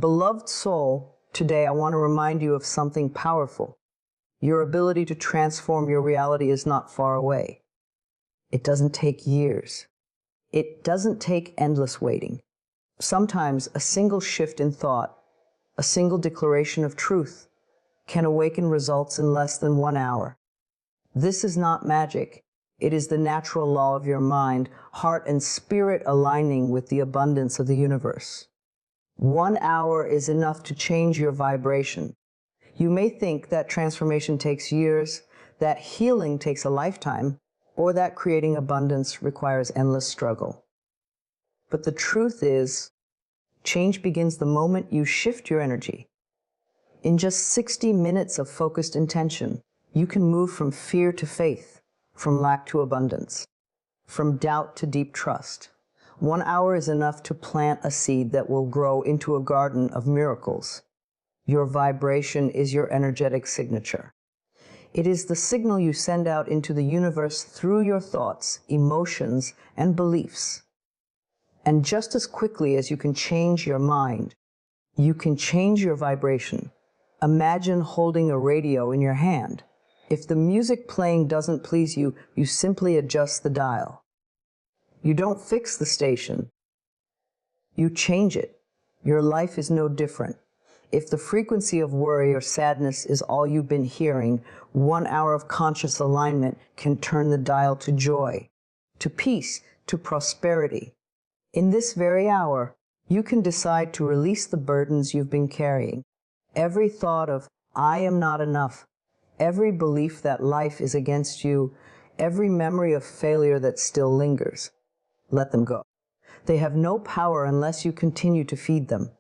Beloved soul, today I want to remind you of something powerful. Your ability to transform your reality is not far away. It doesn't take years. It doesn't take endless waiting. Sometimes a single shift in thought, a single declaration of truth, can awaken results in less than 1 hour. This is not magic. It is the natural law of your mind, heart, and spirit aligning with the abundance of the universe. 1 hour is enough to change your vibration. You may think that transformation takes years, that healing takes a lifetime, or that creating abundance requires endless struggle. But the truth is, change begins the moment you shift your energy. In just 60 minutes of focused intention, you can move from fear to faith, from lack to abundance, from doubt to deep trust. 1 hour is enough to plant a seed that will grow into a garden of miracles. Your vibration is your energetic signature. It is the signal you send out into the universe through your thoughts, emotions, and beliefs. And just as quickly as you can change your mind, you can change your vibration. Imagine holding a radio in your hand. If the music playing doesn't please you, you simply adjust the dial. You don't fix the station. You change it. Your life is no different. If the frequency of worry or sadness is all you've been hearing, 1 hour of conscious alignment can turn the dial to joy, to peace, to prosperity. In this very hour, you can decide to release the burdens you've been carrying. Every thought of, I am not enough, every belief that life is against you, every memory of failure that still lingers. Let them go. They have no power unless you continue to feed them.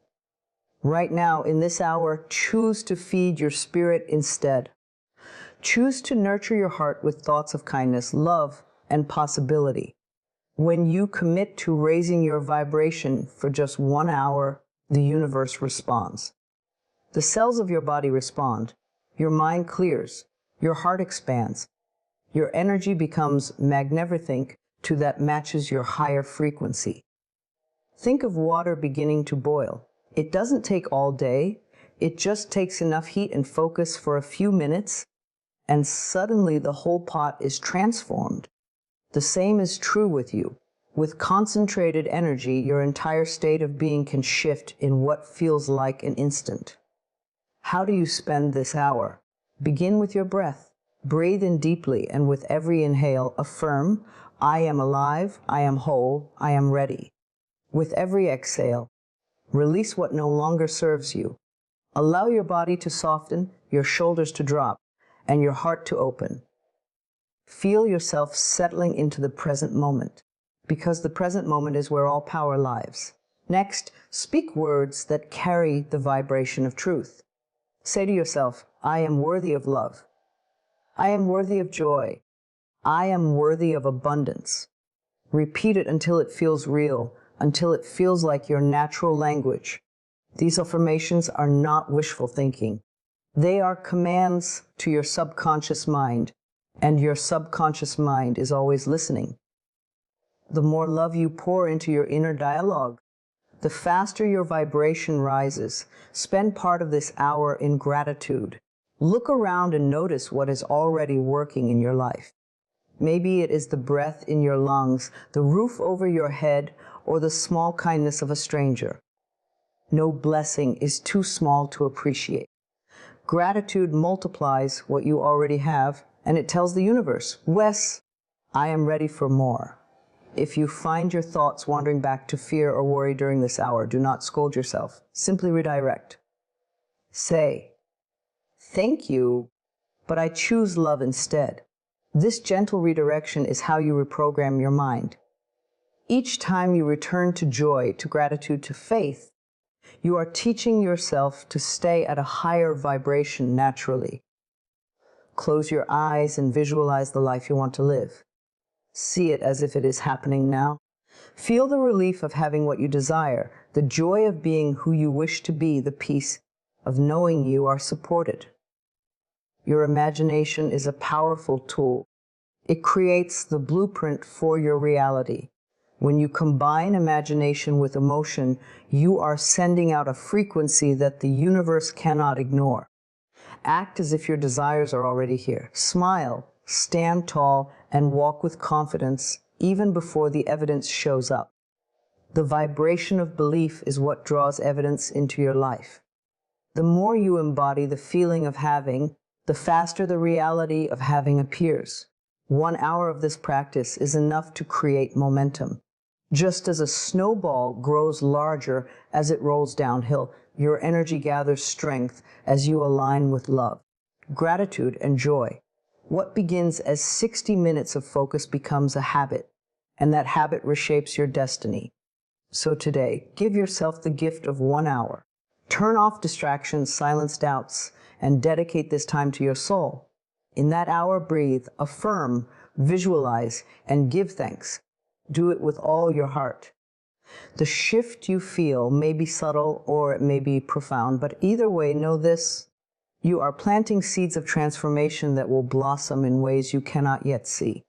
Right now, in this hour, choose to feed your spirit instead. Choose to nurture your heart with thoughts of kindness, love, and possibility. When you commit to raising your vibration for just 1 hour, the universe responds. The cells of your body respond. Your mind clears. Your heart expands. Your energy becomes magnetic to that matches your higher frequency. Think of water beginning to boil. It doesn't take all day. It just takes enough heat and focus for a few minutes, and suddenly the whole pot is transformed. The same is true with you. With concentrated energy, your entire state of being can shift in what feels like an instant. How do you spend this hour? Begin with your breath. Breathe in deeply, and with every inhale, affirm, I am alive, I am whole, I am ready. With every exhale, release what no longer serves you. Allow your body to soften, your shoulders to drop, and your heart to open. Feel yourself settling into the present moment, because the present moment is where all power lies. Next, speak words that carry the vibration of truth. Say to yourself, I am worthy of love. I am worthy of joy. I am worthy of abundance. Repeat it until it feels real, until it feels like your natural language. These affirmations are not wishful thinking. They are commands to your subconscious mind, and your subconscious mind is always listening. The more love you pour into your inner dialogue, the faster your vibration rises. Spend part of this hour in gratitude. Look around and notice what is already working in your life. Maybe it is the breath in your lungs, the roof over your head, or the small kindness of a stranger. No blessing is too small to appreciate. Gratitude multiplies what you already have, and it tells the universe, Wes, I am ready for more. If you find your thoughts wandering back to fear or worry during this hour, do not scold yourself. Simply redirect. Say, thank you, but I choose love instead. This gentle redirection is how you reprogram your mind. Each time you return to joy, to gratitude, to faith, you are teaching yourself to stay at a higher vibration naturally. Close your eyes and visualize the life you want to live. See it as if it is happening now. Feel the relief of having what you desire, the joy of being who you wish to be, the peace of knowing you are supported. Your imagination is a powerful tool. It creates the blueprint for your reality. When you combine imagination with emotion, you are sending out a frequency that the universe cannot ignore. Act as if your desires are already here. Smile, stand tall, and walk with confidence even before the evidence shows up. The vibration of belief is what draws evidence into your life. The more you embody the feeling of having, the faster the reality of having appears. 1 hour of this practice is enough to create momentum. Just as a snowball grows larger as it rolls downhill, your energy gathers strength as you align with love, gratitude, and joy. What begins as 60 minutes of focus becomes a habit, and that habit reshapes your destiny. So today, give yourself the gift of 1 hour. Turn off distractions, silence doubts, and dedicate this time to your soul. In that hour, breathe, affirm, visualize, and give thanks. Do it with all your heart. The shift you feel may be subtle or it may be profound, but either way, know this: you are planting seeds of transformation that will blossom in ways you cannot yet see.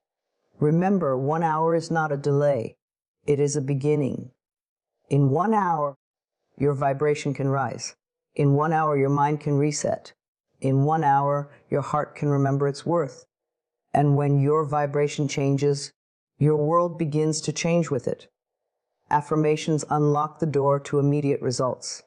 Remember, 1 hour is not a delay. It is a beginning. In 1 hour, your vibration can rise. In 1 hour, your mind can reset. In 1 hour, your heart can remember its worth. And when your vibration changes, your world begins to change with it. Affirmations unlock the door to immediate results.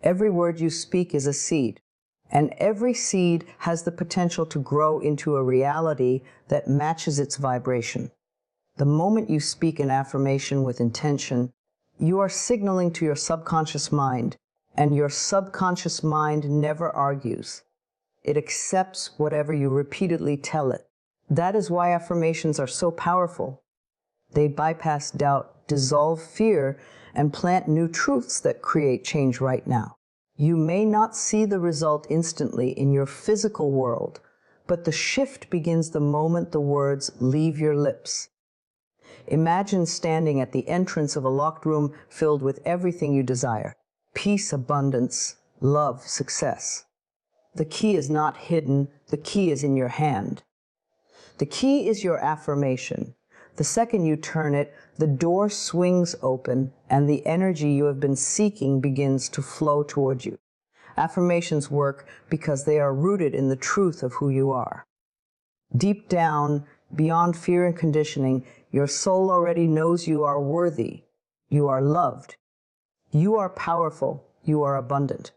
Every word you speak is a seed, and every seed has the potential to grow into a reality that matches its vibration. The moment you speak an affirmation with intention, you are signaling to your subconscious mind, and your subconscious mind never argues. It accepts whatever you repeatedly tell it. That is why affirmations are so powerful. They bypass doubt, dissolve fear, and plant new truths that create change right now. You may not see the result instantly in your physical world, but the shift begins the moment the words leave your lips. Imagine standing at the entrance of a locked room filled with everything you desire: peace, abundance, love, success. The key is not hidden, the key is in your hand. The key is your affirmation. The second you turn it, the door swings open and the energy you have been seeking begins to flow toward you. Affirmations work because they are rooted in the truth of who you are. Deep down, beyond fear and conditioning, your soul already knows you are worthy, you are loved, you are powerful, you are abundant.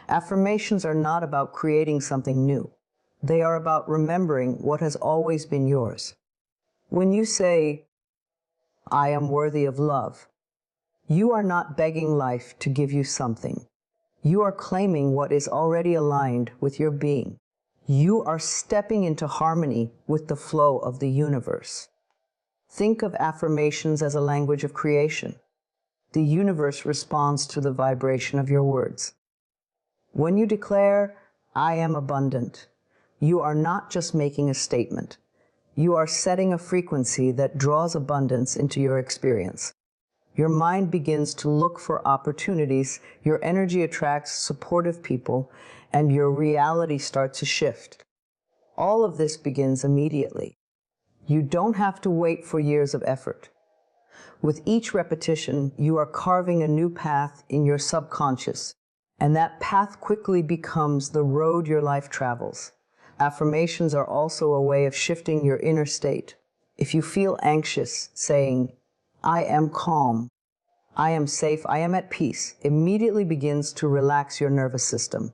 Affirmations are not about creating something new. They are about remembering what has always been yours. When you say, "I am worthy of love," you are not begging life to give you something. You are claiming what is already aligned with your being. You are stepping into harmony with the flow of the universe. Think of affirmations as a language of creation. The universe responds to the vibration of your words. When you declare, "I am abundant," you are not just making a statement. You are setting a frequency that draws abundance into your experience. Your mind begins to look for opportunities, your energy attracts supportive people, and your reality starts to shift. All of this begins immediately. You don't have to wait for years of effort. With each repetition, you are carving a new path in your subconscious, and that path quickly becomes the road your life travels. Affirmations are also a way of shifting your inner state. If you feel anxious, saying, "I am calm, I am safe, I am at peace," immediately begins to relax your nervous system.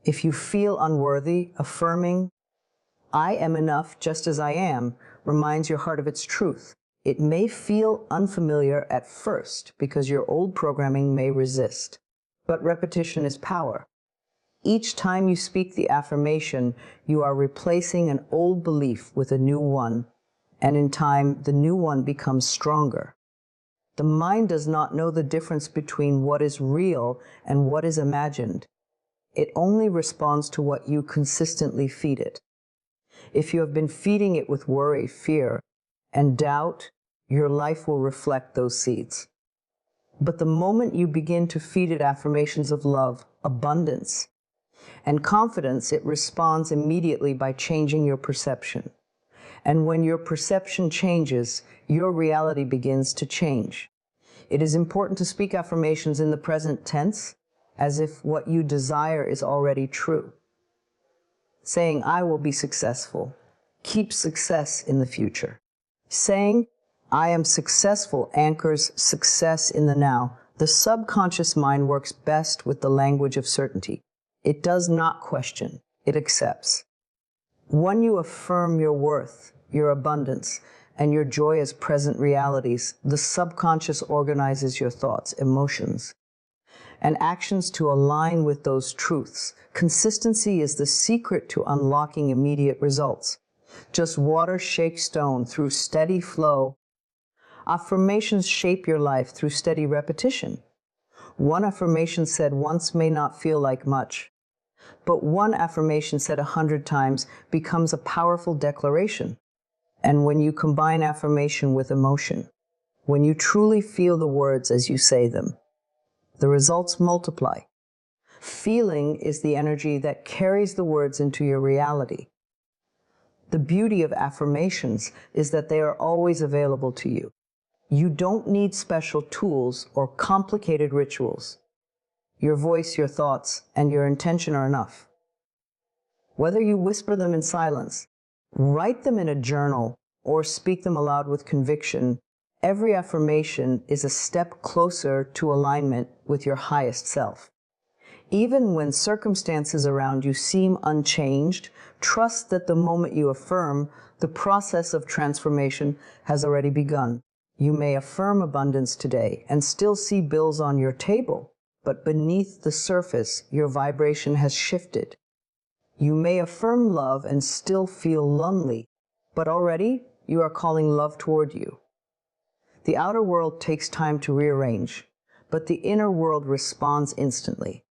If you feel unworthy, affirming, "I am enough just as I am," reminds your heart of its truth. It may feel unfamiliar at first because your old programming may resist, but repetition is power. Each time you speak the affirmation, you are replacing an old belief with a new one, and in time, the new one becomes stronger. The mind does not know the difference between what is real and what is imagined. It only responds to what you consistently feed it. If you have been feeding it with worry, fear, and doubt, your life will reflect those seeds. But the moment you begin to feed it affirmations of love, abundance, and confidence, it responds immediately by changing your perception. And when your perception changes, your reality begins to change. It is important to speak affirmations in the present tense, as if what you desire is already true. Saying, "I will be successful," keeps success in the future. Saying, "I am successful," anchors success in the now. The subconscious mind works best with the language of certainty. It does not question, it accepts. When you affirm your worth, your abundance, and your joy as present realities, the subconscious organizes your thoughts, emotions, and actions to align with those truths. Consistency is the secret to unlocking immediate results. Just water shakes stone through steady flow. Affirmations shape your life through steady repetition. One affirmation said once may not feel like much, but one affirmation said 100 times becomes a powerful declaration. And when you combine affirmation with emotion, when you truly feel the words as you say them, the results multiply. Feeling is the energy that carries the words into your reality. The beauty of affirmations is that they are always available to you. You don't need special tools or complicated rituals. Your voice, your thoughts, and your intention are enough. Whether you whisper them in silence, write them in a journal, or speak them aloud with conviction, every affirmation is a step closer to alignment with your highest self. Even when circumstances around you seem unchanged, trust that the moment you affirm, the process of transformation has already begun. You may affirm abundance today and still see bills on your table, but beneath the surface, your vibration has shifted. You may affirm love and still feel lonely, but already you are calling love toward you. The outer world takes time to rearrange, but the inner world responds instantly.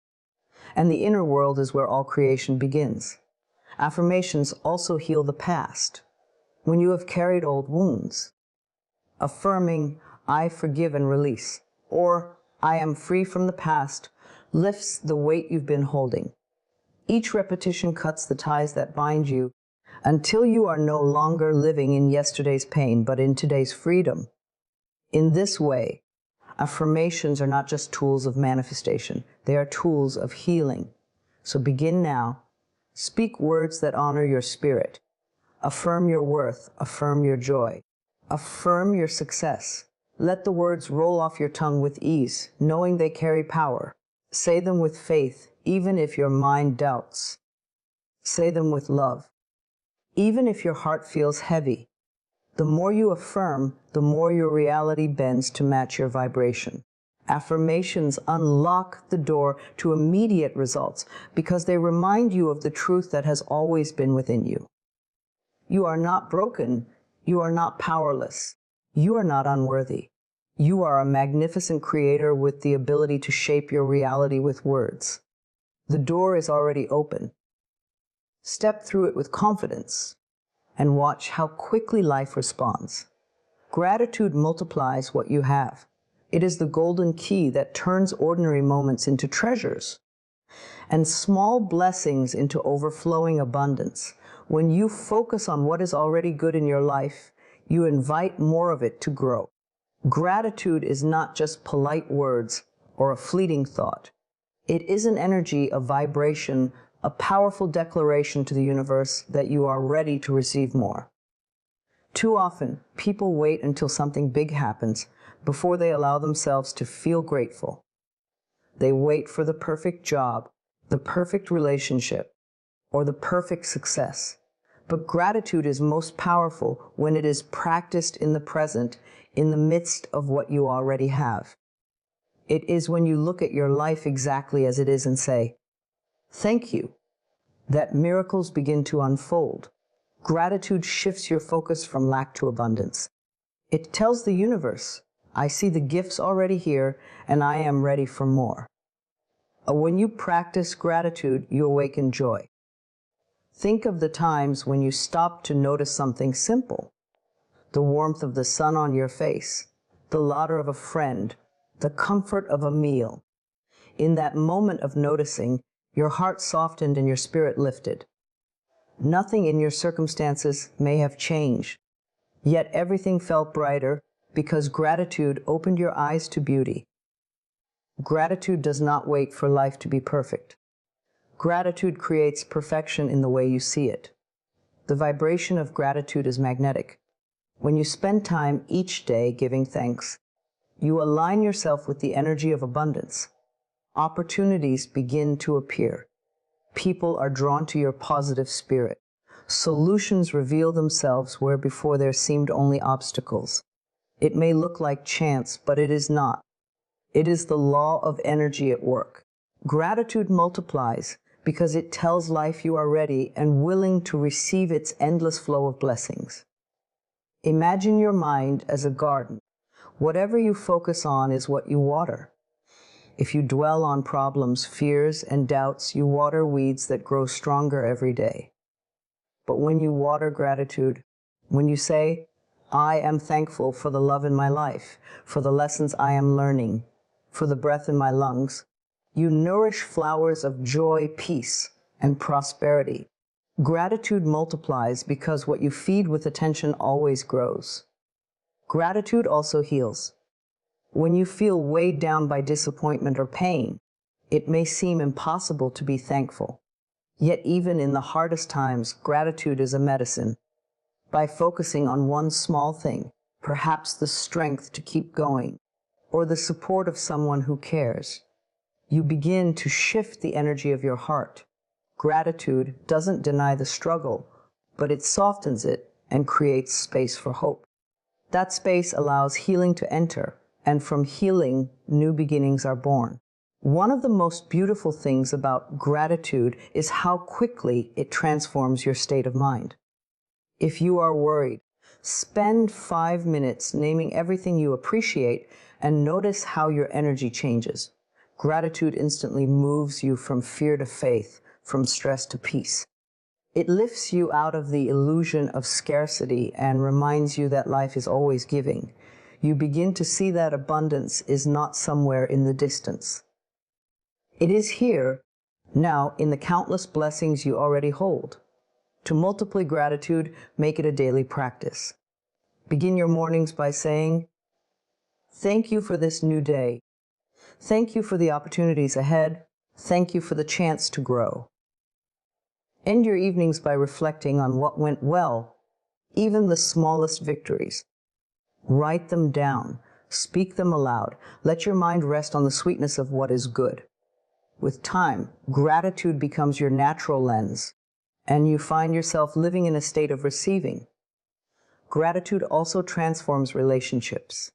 And the inner world is where all creation begins. Affirmations also heal the past. When you have carried old wounds, affirming, "I forgive and release," or "I am free from the past," lifts the weight you've been holding. Each repetition cuts the ties that bind you until you are no longer living in yesterday's pain, but in today's freedom. In this way, affirmations are not just tools of manifestation, they are tools of healing. So begin now. Speak words that honor your spirit. Affirm your worth, affirm your joy. Affirm your success. Let the words roll off your tongue with ease, knowing they carry power. Say them with faith, even if your mind doubts. Say them with love, even if your heart feels heavy. The more you affirm, the more your reality bends to match your vibration. Affirmations unlock the door to immediate results because they remind you of the truth that has always been within you. You are not broken. You are not powerless. You are not unworthy. You are a magnificent creator with the ability to shape your reality with words. The door is already open. Step through it with confidence and watch how quickly life responds. Gratitude multiplies what you have. It is the golden key that turns ordinary moments into treasures and small blessings into overflowing abundance. When you focus on what is already good in your life, you invite more of it to grow. Gratitude is not just polite words or a fleeting thought. It is an energy, a vibration, a powerful declaration to the universe that you are ready to receive more. Too often, people wait until something big happens before they allow themselves to feel grateful. They wait for the perfect job, the perfect relationship, or the perfect success. But gratitude is most powerful when it is practiced in the present, in the midst of what you already have. It is when you look at your life exactly as it is and say, "Thank you," that miracles begin to unfold. Gratitude shifts your focus from lack to abundance. It tells the universe, "I see the gifts already here, and I am ready for more." When you practice gratitude, you awaken joy. Think of the times when you stopped to notice something simple. The warmth of the sun on your face, the laughter of a friend, the comfort of a meal. In that moment of noticing, your heart softened and your spirit lifted. Nothing in your circumstances may have changed, yet everything felt brighter because gratitude opened your eyes to beauty. Gratitude does not wait for life to be perfect. Gratitude creates perfection in the way you see it. The vibration of gratitude is magnetic. When you spend time each day giving thanks, you align yourself with the energy of abundance. Opportunities begin to appear. People are drawn to your positive spirit. Solutions reveal themselves where before there seemed only obstacles. It may look like chance, but it is not. It is the law of energy at work. Gratitude multiplies because it tells life you are ready and willing to receive its endless flow of blessings. Imagine your mind as a garden. Whatever you focus on is what you water. If you dwell on problems, fears, and doubts, you water weeds that grow stronger every day. But when you water gratitude, when you say, I am thankful for the love in my life, for the lessons I am learning, for the breath in my lungs, you nourish flowers of joy, peace, and prosperity. Gratitude multiplies because what you feed with attention always grows. Gratitude also heals. When you feel weighed down by disappointment or pain, it may seem impossible to be thankful. Yet even in the hardest times, gratitude is a medicine. By focusing on one small thing, perhaps the strength to keep going, or the support of someone who cares, you begin to shift the energy of your heart. Gratitude doesn't deny the struggle, but it softens it and creates space for hope. That space allows healing to enter, and from healing, new beginnings are born. One of the most beautiful things about gratitude is how quickly it transforms your state of mind. If you are worried, spend 5 minutes naming everything you appreciate and notice how your energy changes. Gratitude instantly moves you from fear to faith, from stress to peace. It lifts you out of the illusion of scarcity and reminds you that life is always giving. You begin to see that abundance is not somewhere in the distance. It is here, now, in the countless blessings you already hold. To multiply gratitude, make it a daily practice. Begin your mornings by saying, thank you for this new day. Thank you for the opportunities ahead. Thank you for the chance to grow. End your evenings by reflecting on what went well, even the smallest victories. Write them down. Speak them aloud. Let your mind rest on the sweetness of what is good. With time, gratitude becomes your natural lens, and you find yourself living in a state of receiving. Gratitude also transforms relationships.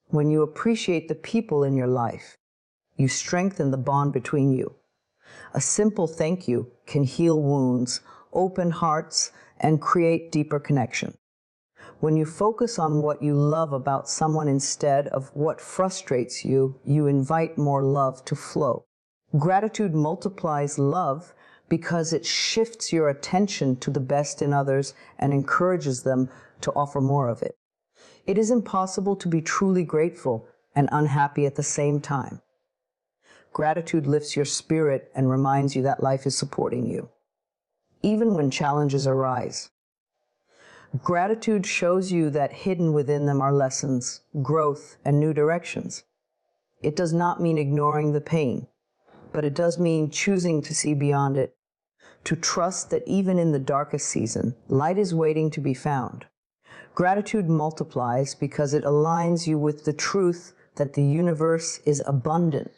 When you appreciate the people in your life, you strengthen the bond between you. A simple thank you can heal wounds, open hearts, and create deeper connection. When you focus on what you love about someone instead of what frustrates you, you invite more love to flow. Gratitude multiplies love because it shifts your attention to the best in others and encourages them to offer more of it. It is impossible to be truly grateful and unhappy at the same time. Gratitude lifts your spirit and reminds you that life is supporting you, even when challenges arise. Gratitude shows you that hidden within them are lessons, growth, and new directions. It does not mean ignoring the pain, but it does mean choosing to see beyond it, to trust that even in the darkest season, light is waiting to be found. Gratitude multiplies because it aligns you with the truth that the universe is abundant.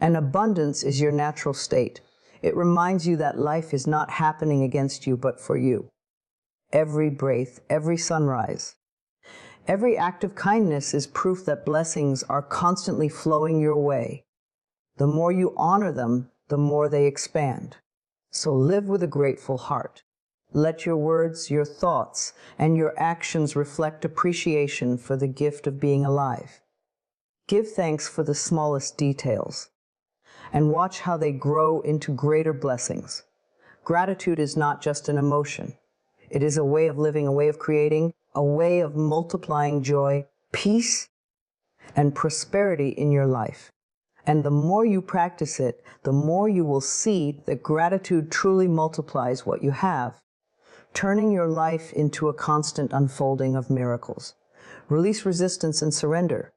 And abundance is your natural state. It reminds you that life is not happening against you, but for you. Every breath, every sunrise, every act of kindness is proof that blessings are constantly flowing your way. The more you honor them, the more they expand. So live with a grateful heart. Let your words, your thoughts, and your actions reflect appreciation for the gift of being alive. Give thanks for the smallest details, and watch how they grow into greater blessings. Gratitude is not just an emotion. It is a way of living, a way of creating, a way of multiplying joy, peace, and prosperity in your life. And the more you practice it, the more you will see that gratitude truly multiplies what you have, turning your life into a constant unfolding of miracles. Release resistance and surrender.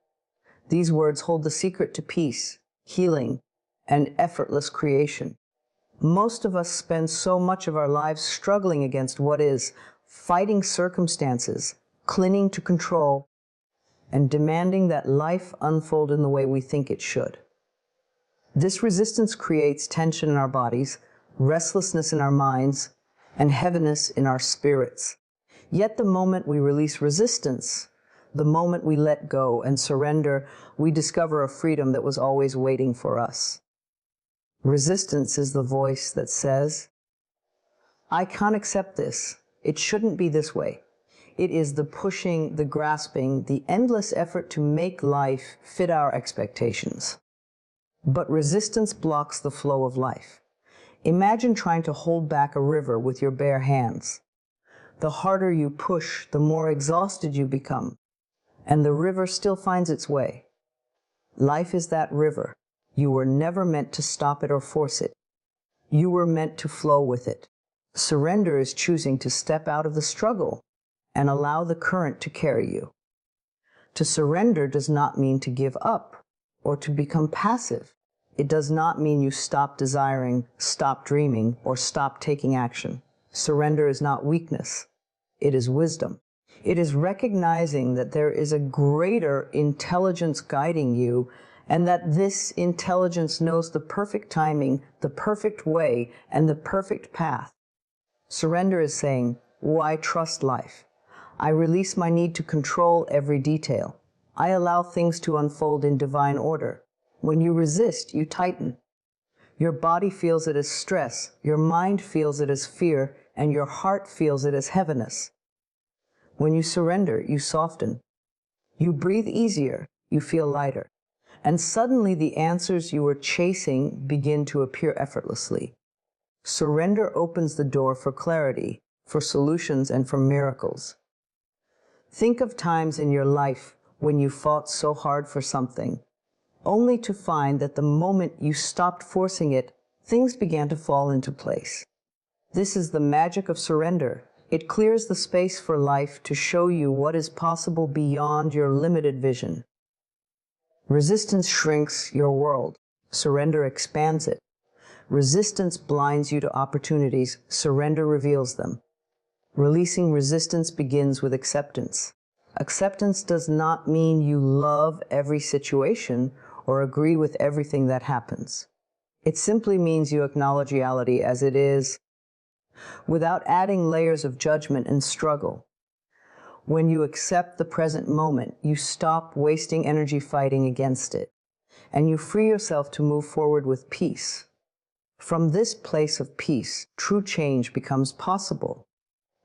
These words hold the secret to peace, healing, and effortless creation. Most of us spend so much of our lives struggling against what is, fighting circumstances, clinging to control, and demanding that life unfold in the way we think it should. This resistance creates tension in our bodies, restlessness in our minds, and heaviness in our spirits. Yet the moment we release resistance, the moment we let go and surrender, we discover a freedom that was always waiting for us. Resistance is the voice that says, I can't accept this. It shouldn't be this way. It is the pushing, the grasping, the endless effort to make life fit our expectations. But resistance blocks the flow of life. Imagine trying to hold back a river with your bare hands. The harder you push, the more exhausted you become, and the river still finds its way. Life is that river. You were never meant to stop it or force it. You were meant to flow with it. Surrender is choosing to step out of the struggle and allow the current to carry you. To surrender does not mean to give up or to become passive. It does not mean you stop desiring, stop dreaming, or stop taking action. Surrender is not weakness. It is wisdom. It is recognizing that there is a greater intelligence guiding you, and that this intelligence knows the perfect timing, the perfect way, and the perfect path. Surrender is saying, I trust life. I release my need to control every detail. I allow things to unfold in divine order. When you resist, you tighten. Your body feels it as stress, your mind feels it as fear, and your heart feels it as heaviness. When you surrender, you soften. You breathe easier, you feel lighter. And suddenly the answers you were chasing begin to appear effortlessly. Surrender opens the door for clarity, for solutions, and for miracles. Think of times in your life when you fought so hard for something, only to find that the moment you stopped forcing it, things began to fall into place. This is the magic of surrender. It clears the space for life to show you what is possible beyond your limited vision. Resistance shrinks your world. Surrender expands it. Resistance blinds you to opportunities. Surrender reveals them. Releasing resistance begins with acceptance. Acceptance does not mean you love every situation or agree with everything that happens. It simply means you acknowledge reality as it is, without adding layers of judgment and struggle. When you accept the present moment, you stop wasting energy fighting against it, and you free yourself to move forward with peace. From this place of peace, true change becomes possible.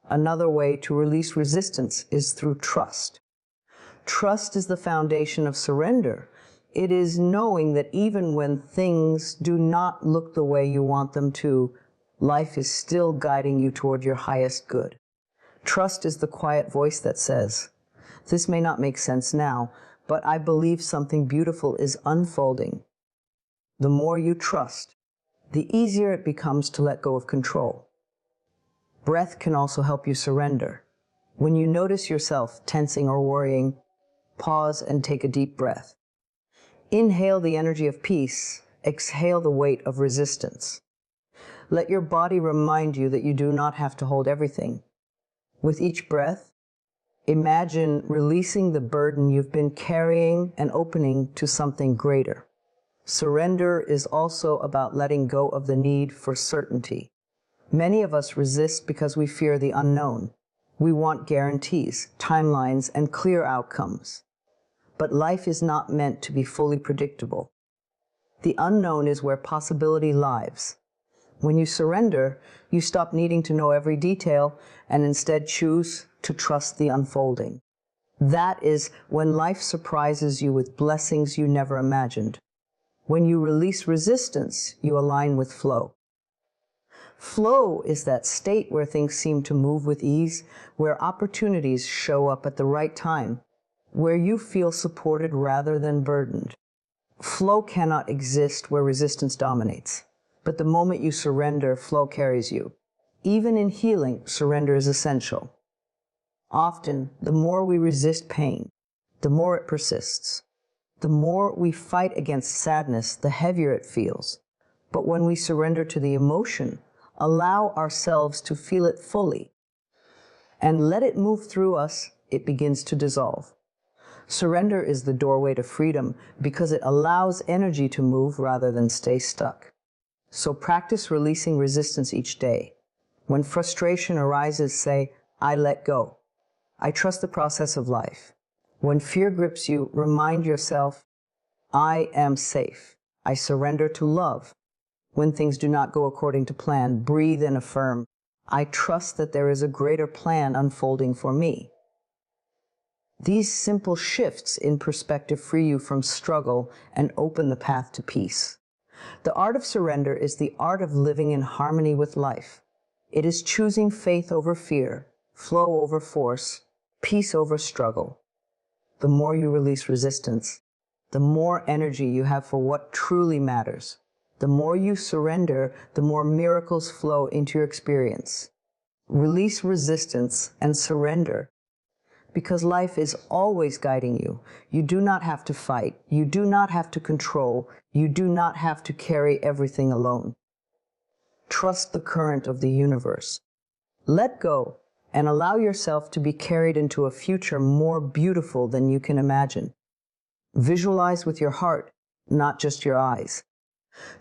Another way to release resistance is through trust. Trust is the foundation of surrender. It is knowing that even when things do not look the way you want them to, life is still guiding you toward your highest good. Trust is the quiet voice that says, this may not make sense now, but I believe something beautiful is unfolding. The more you trust, the easier it becomes to let go of control. Breath can also help you surrender. When you notice yourself tensing or worrying, pause and take a deep breath. Inhale the energy of peace, exhale the weight of resistance. Let your body remind you that you do not have to hold everything. With each breath, imagine releasing the burden you've been carrying and opening to something greater. Surrender is also about letting go of the need for certainty. Many of us resist because we fear the unknown. We want guarantees, timelines, and clear outcomes. But life is not meant to be fully predictable. The unknown is where possibility lives. When you surrender, you stop needing to know every detail and instead choose to trust the unfolding. That is when life surprises you with blessings you never imagined. When you release resistance, you align with flow. Flow is that state where things seem to move with ease, where opportunities show up at the right time, where you feel supported rather than burdened. Flow cannot exist where resistance dominates. But the moment you surrender, flow carries you. Even in healing, surrender is essential. Often, the more we resist pain, the more it persists. The more we fight against sadness, the heavier it feels. But when we surrender to the emotion, allow ourselves to feel it fully, and let it move through us, it begins to dissolve. Surrender is the doorway to freedom because it allows energy to move rather than stay stuck. So practice releasing resistance each day. When frustration arises, say, I let go. I trust the process of life. When fear grips you, remind yourself, I am safe. I surrender to love. When things do not go according to plan, breathe and affirm, I trust that there is a greater plan unfolding for me. These simple shifts in perspective free you from struggle and open the path to peace. The art of surrender is the art of living in harmony with life. It is choosing faith over fear, flow over force, peace over struggle. The more you release resistance, the more energy you have for what truly matters. The more you surrender, the more miracles flow into your experience. Release resistance and surrender, because life is always guiding you. You do not have to fight. You do not have to control. You do not have to carry everything alone. Trust the current of the universe. Let go and allow yourself to be carried into a future more beautiful than you can imagine. Visualize with your heart, not just your eyes.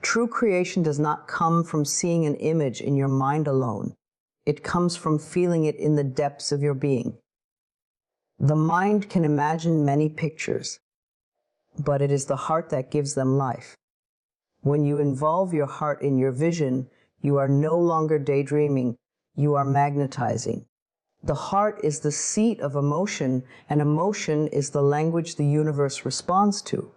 True creation does not come from seeing an image in your mind alone. It comes from feeling it in the depths of your being. The mind can imagine many pictures, but it is the heart that gives them life. When you involve your heart in your vision, you are no longer daydreaming, you are magnetizing. The heart is the seat of emotion, and emotion is the language the universe responds to.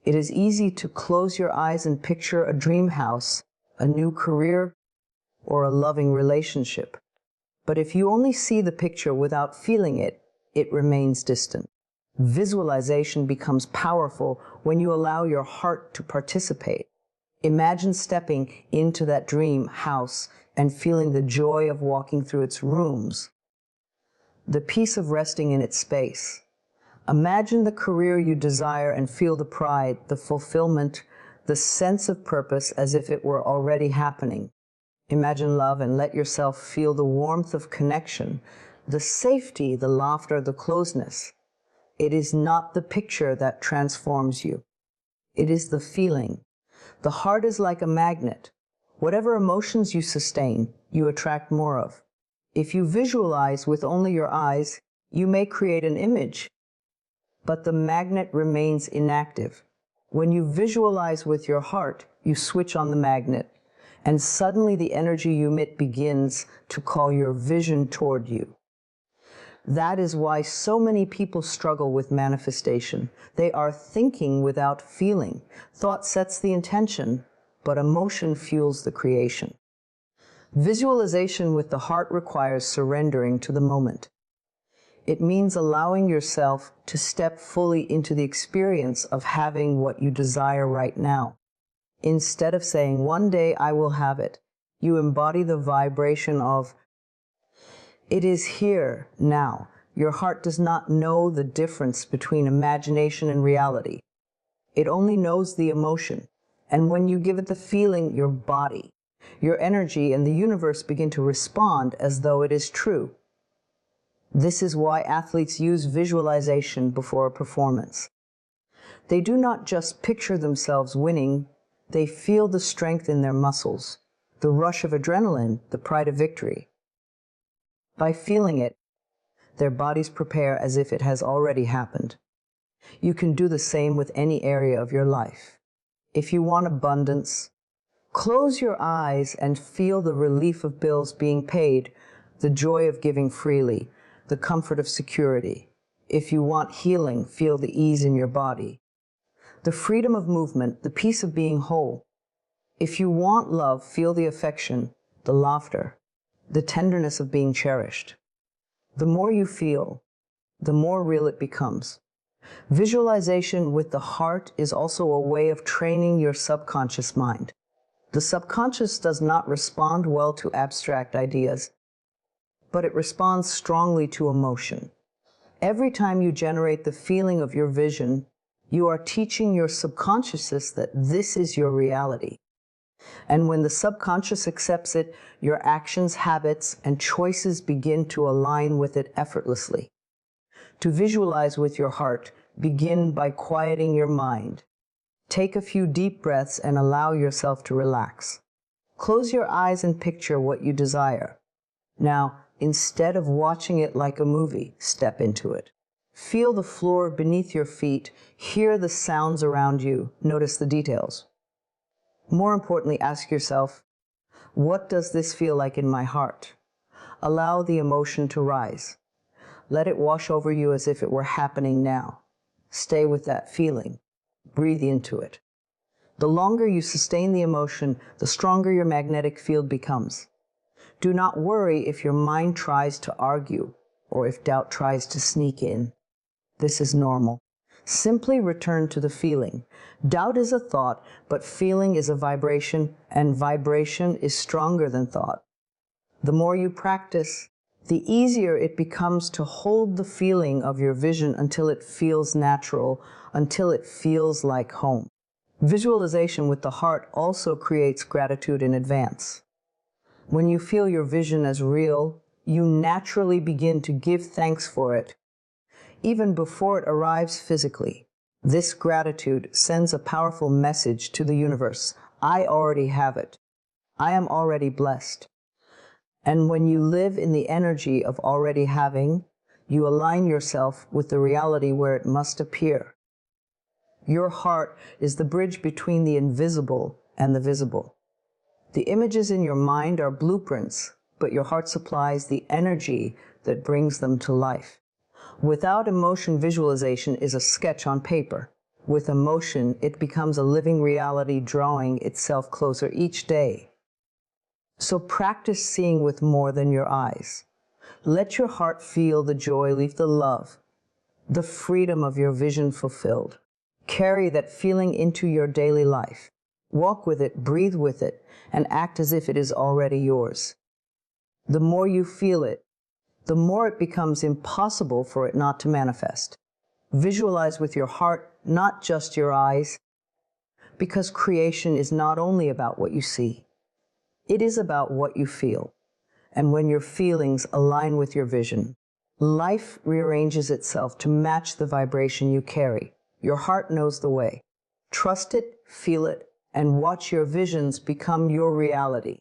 It is easy to close your eyes and picture a dream house, a new career, or a loving relationship. But if you only see the picture without feeling it, it remains distant. Visualization becomes powerful when you allow your heart to participate. Imagine stepping into that dream house and feeling the joy of walking through its rooms, the peace of resting in its space. Imagine the career you desire and feel the pride, the fulfillment, the sense of purpose as if it were already happening. Imagine love and let yourself feel the warmth of connection, the safety, the laughter, the closeness. It is not the picture that transforms you. It is the feeling. The heart is like a magnet. Whatever emotions you sustain, you attract more of. If you visualize with only your eyes, you may create an image, but the magnet remains inactive. When you visualize with your heart, you switch on the magnet, and suddenly the energy you emit begins to call your vision toward you. That is why so many people struggle with manifestation. They are thinking without feeling. Thought sets the intention, but emotion fuels the creation. Visualization with the heart requires surrendering to the moment. It means allowing yourself to step fully into the experience of having what you desire right now. Instead of saying, one day I will have it, you embody the vibration of, it is here, now. Your heart does not know the difference between imagination and reality. It only knows the emotion. And when you give it the feeling, your body, your energy, and the universe begin to respond as though it is true. This is why athletes use visualization before a performance. They do not just picture themselves winning, they feel the strength in their muscles, the rush of adrenaline, the pride of victory. By feeling it, their bodies prepare as if it has already happened. You can do the same with any area of your life. If you want abundance, close your eyes and feel the relief of bills being paid, the joy of giving freely, the comfort of security. If you want healing, feel the ease in your body, the freedom of movement, the peace of being whole. If you want love, feel the affection, the laughter, the tenderness of being cherished. The more you feel, the more real it becomes. Visualization with the heart is also a way of training your subconscious mind. The subconscious does not respond well to abstract ideas, but it responds strongly to emotion. Every time you generate the feeling of your vision, you are teaching your subconsciousness that this is your reality. And when the subconscious accepts it, your actions, habits, and choices begin to align with it effortlessly. To visualize with your heart, begin by quieting your mind. Take a few deep breaths and allow yourself to relax. Close your eyes and picture what you desire. Now, instead of watching it like a movie, step into it. Feel the floor beneath your feet, hear the sounds around you, notice the details. More importantly, ask yourself, what does this feel like in my heart? Allow the emotion to rise. Let it wash over you as if it were happening now. Stay with that feeling. Breathe into it. The longer you sustain the emotion, the stronger your magnetic field becomes. Do not worry if your mind tries to argue or if doubt tries to sneak in. This is normal. Simply return to the feeling. Doubt is a thought, but feeling is a vibration, and vibration is stronger than thought. The more you practice, the easier it becomes to hold the feeling of your vision until it feels natural, until it feels like home. Visualization with the heart also creates gratitude in advance. When you feel your vision as real, you naturally begin to give thanks for it, even before it arrives physically. This gratitude sends a powerful message to the universe. I already have it. I am already blessed. And when you live in the energy of already having, you align yourself with the reality where it must appear. Your heart is the bridge between the invisible and the visible. The images in your mind are blueprints, but your heart supplies the energy that brings them to life. Without emotion, visualization is a sketch on paper. With emotion, it becomes a living reality drawing itself closer each day. So practice seeing with more than your eyes. Let your heart feel the joy, leave the love, the freedom of your vision fulfilled. Carry that feeling into your daily life. Walk with it, breathe with it, and act as if it is already yours. The more you feel it, the more it becomes impossible for it not to manifest. Visualize with your heart, not just your eyes, because creation is not only about what you see. It is about what you feel. And when your feelings align with your vision, life rearranges itself to match the vibration you carry. Your heart knows the way. Trust it, feel it, and watch your visions become your reality.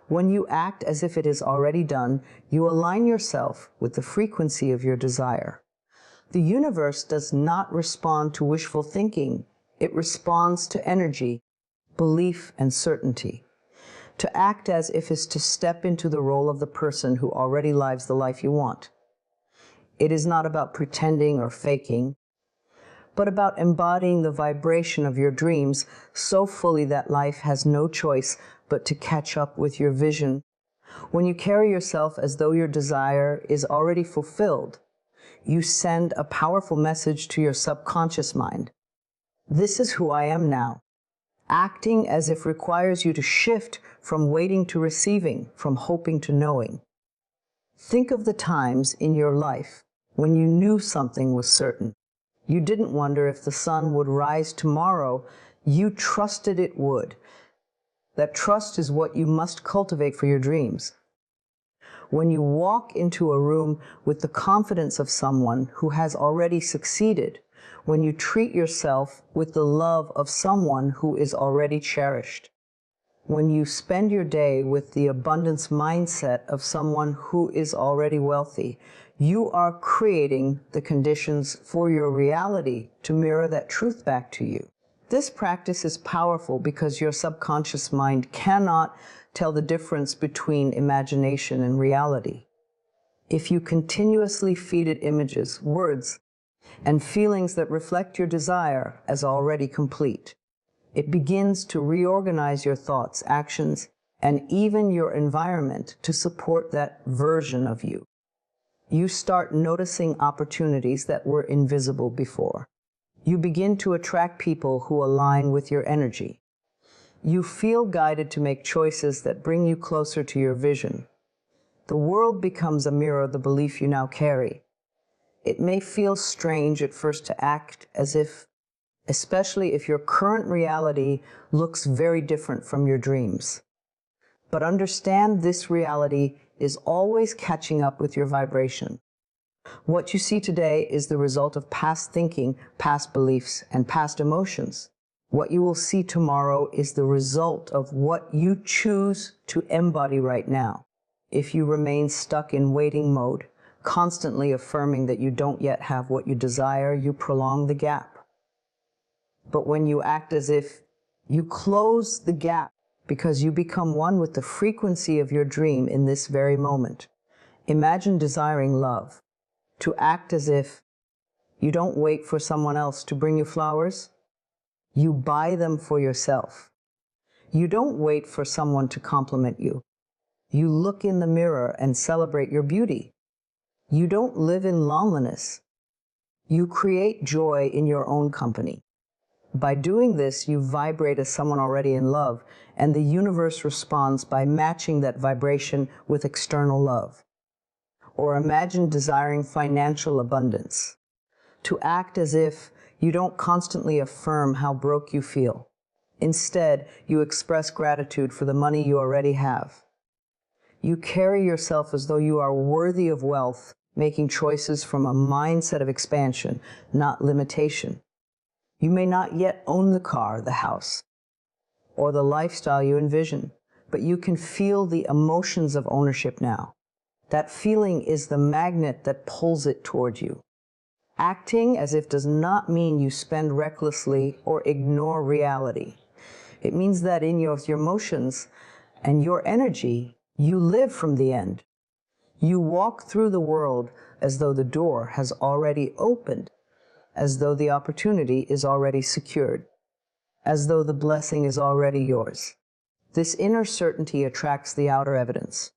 When you act as if it is already done, you align yourself with the frequency of your desire. The universe does not respond to wishful thinking. It responds to energy, belief, and certainty. To act as if is to step into the role of the person who already lives the life you want. It is not about pretending or faking, but about embodying the vibration of your dreams so fully that life has no choice but to catch up with your vision. When you carry yourself as though your desire is already fulfilled, you send a powerful message to your subconscious mind. This is who I am now. Acting as if requires you to shift from waiting to receiving, from hoping to knowing. Think of the times in your life when you knew something was certain. You didn't wonder if the sun would rise tomorrow. You trusted it would. That trust is what you must cultivate for your dreams. When you walk into a room with the confidence of someone who has already succeeded, when you treat yourself with the love of someone who is already cherished, when you spend your day with the abundance mindset of someone who is already wealthy, you are creating the conditions for your reality to mirror that truth back to you. This practice is powerful because your subconscious mind cannot tell the difference between imagination and reality. If you continuously feed it images, words, and feelings that reflect your desire as already complete, it begins to reorganize your thoughts, actions, and even your environment to support that version of you. You start noticing opportunities that were invisible before. You begin to attract people who align with your energy. You feel guided to make choices that bring you closer to your vision. The world becomes a mirror of the belief you now carry. It may feel strange at first to act as if, especially if your current reality looks very different from your dreams. But understand this reality is always catching up with your vibration. What you see today is the result of past thinking, past beliefs, and past emotions. What you will see tomorrow is the result of what you choose to embody right now. If you remain stuck in waiting mode, constantly affirming that you don't yet have what you desire, you prolong the gap. But when you act as if, you close the gap because you become one with the frequency of your dream in this very moment. Imagine desiring love. To act as if you don't wait for someone else to bring you flowers. You buy them for yourself. You don't wait for someone to compliment you. You look in the mirror and celebrate your beauty. You don't live in loneliness. You create joy in your own company. By doing this, you vibrate as someone already in love, and the universe responds by matching that vibration with external love. Or imagine desiring financial abundance. To act as if you don't constantly affirm how broke you feel. Instead, you express gratitude for the money you already have. You carry yourself as though you are worthy of wealth, making choices from a mindset of expansion, not limitation. You may not yet own the car, the house, or the lifestyle you envision, but you can feel the emotions of ownership now. That feeling is the magnet that pulls it toward you. Acting as if does not mean you spend recklessly or ignore reality. It means that in your emotions and your energy, you live from the end. You walk through the world as though the door has already opened, as though the opportunity is already secured, as though the blessing is already yours. This inner certainty attracts the outer evidence.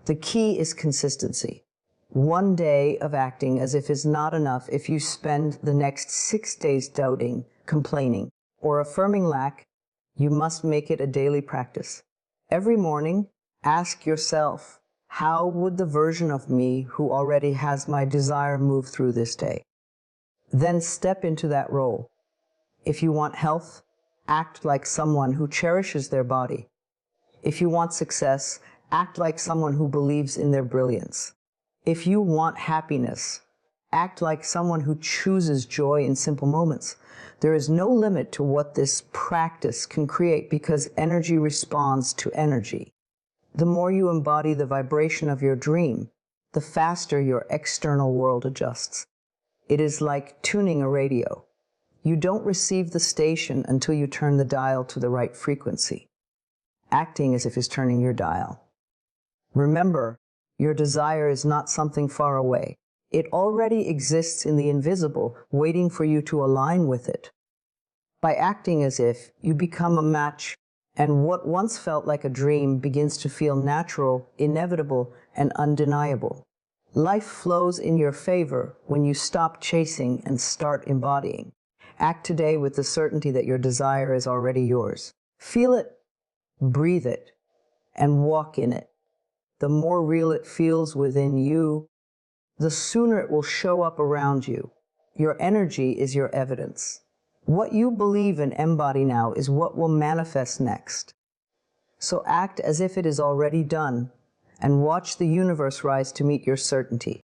The key is consistency. One day of acting as if is not enough if you spend the next 6 days doubting, complaining, or affirming lack. You must make it a daily practice. Every morning, ask yourself, how would the version of me who already has my desire move through this day? Then step into that role. If you want health, act like someone who cherishes their body. If you want success, act like someone who believes in their brilliance. If you want happiness, act like someone who chooses joy in simple moments. There is no limit to what this practice can create because energy responds to energy. The more you embody the vibration of your dream, the faster your external world adjusts. It is like tuning a radio. You don't receive the station until you turn the dial to the right frequency. Acting as if is turning your dial. Remember, your desire is not something far away. It already exists in the invisible, waiting for you to align with it. By acting as if, you become a match, and what once felt like a dream begins to feel natural, inevitable, and undeniable. Life flows in your favor when you stop chasing and start embodying. Act today with the certainty that your desire is already yours. Feel it, breathe it, and walk in it. The more real it feels within you, the sooner it will show up around you. Your energy is your evidence. What you believe and embody now is what will manifest next. So act as if it is already done, and watch the universe rise to meet your certainty.